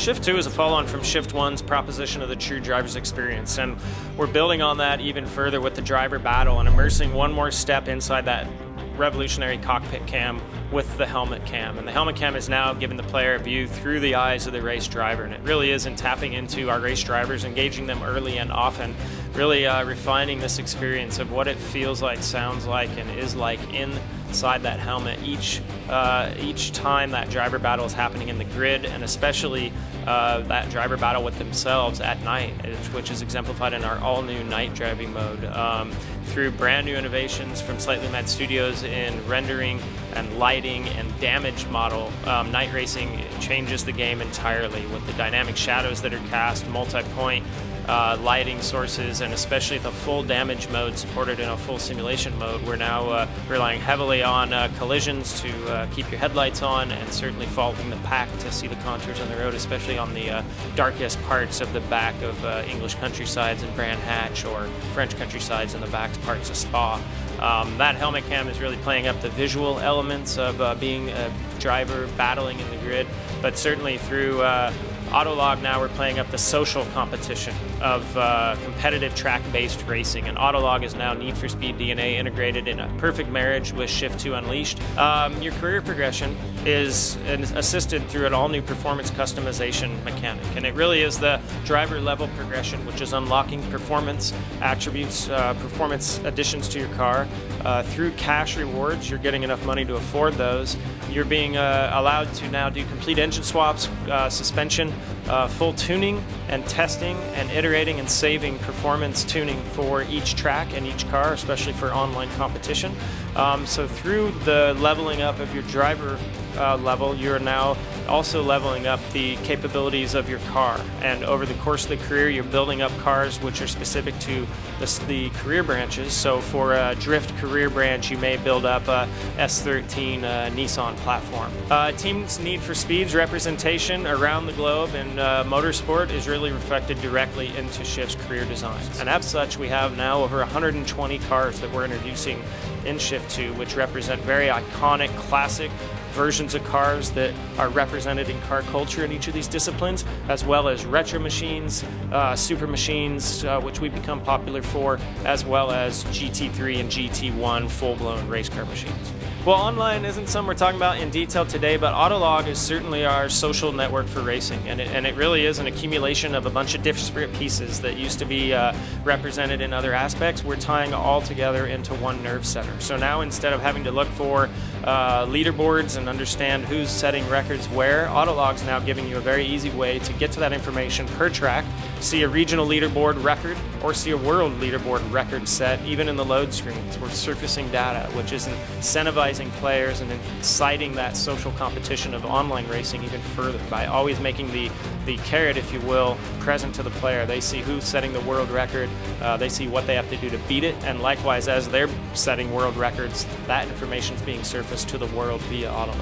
Shift 2 is a follow-on from Shift 1's proposition of the true driver's experience, and we're building on that even further with the driver battle and immersing one more step inside that revolutionary cockpit cam with the helmet cam. And the helmet cam is now giving the player a view through the eyes of the race driver, and it really is in tapping into our race drivers, engaging them early and often, really refining this experience of what it feels like, sounds like, and is like inside that helmet each time that driver battle is happening in the grid, and especially that driver battle with themselves at night, which is exemplified in our all-new night driving mode. Through brand new innovations from Slightly Mad Studios in rendering and lighting and damage model, night racing changes the game entirely with the dynamic shadows that are cast, multi-point lighting sources, and especially the full damage mode supported in a full simulation mode. We're now relying heavily on collisions to keep your headlights on, and certainly following the pack to see the contours on the road, especially on the darkest parts of the back of English countrysides in Bran Hatch, or French countrysides in the back parts of Spa. That helmet cam is really playing up the visual elements of being a driver battling in the grid, but certainly through Autolog now we're playing up the social competition of competitive track-based racing, and Autolog is now Need for Speed DNA integrated in a perfect marriage with Shift 2 Unleashed. Your career progression is assisted through an all-new performance customization mechanic, and it really is the driver level progression, which is unlocking performance attributes, performance additions to your car. Through cash rewards, you're getting enough money to afford those. You're being allowed to now do complete engine swaps, suspension, full tuning and testing and iterating and saving performance tuning for each track and each car, especially for online competition. So through the leveling up of your driver level, you're now also leveling up the capabilities of your car, and over the course of the career you're building up cars which are specific to the career branches. So for a drift career branch you may build up a S13 Nissan platform. Team's Need for Speed's representation around the globe in motorsport is really reflected directly into Shift's career designs, and as such we have now over 120 cars that we're introducing in Shift 2, which represent very iconic, classic versions of cars that are represented in car culture in each of these disciplines, as well as retro machines, super machines, which we've become popular for, as well as GT3 and GT1 full-blown race car machines. Well, online isn't something we're talking about in detail today, but Autolog is certainly our social network for racing, and it really is an accumulation of a bunch of disparate pieces that used to be represented in other aspects. We're tying all together into one nerve center. So now, instead of having to look for leaderboards and understand who's setting records where, Autolog's now giving you a very easy way to get to that information per track, see a regional leaderboard record, or see a world leaderboard record set, even in the load screens. We're surfacing data, which is incentivizing players and inciting that social competition of online racing even further by always making the carrot, if you will, present to the player. They see who's setting the world record, they see what they have to do to beat it, and likewise, as they're setting world records, that information is being surfaced to the world via Autolog.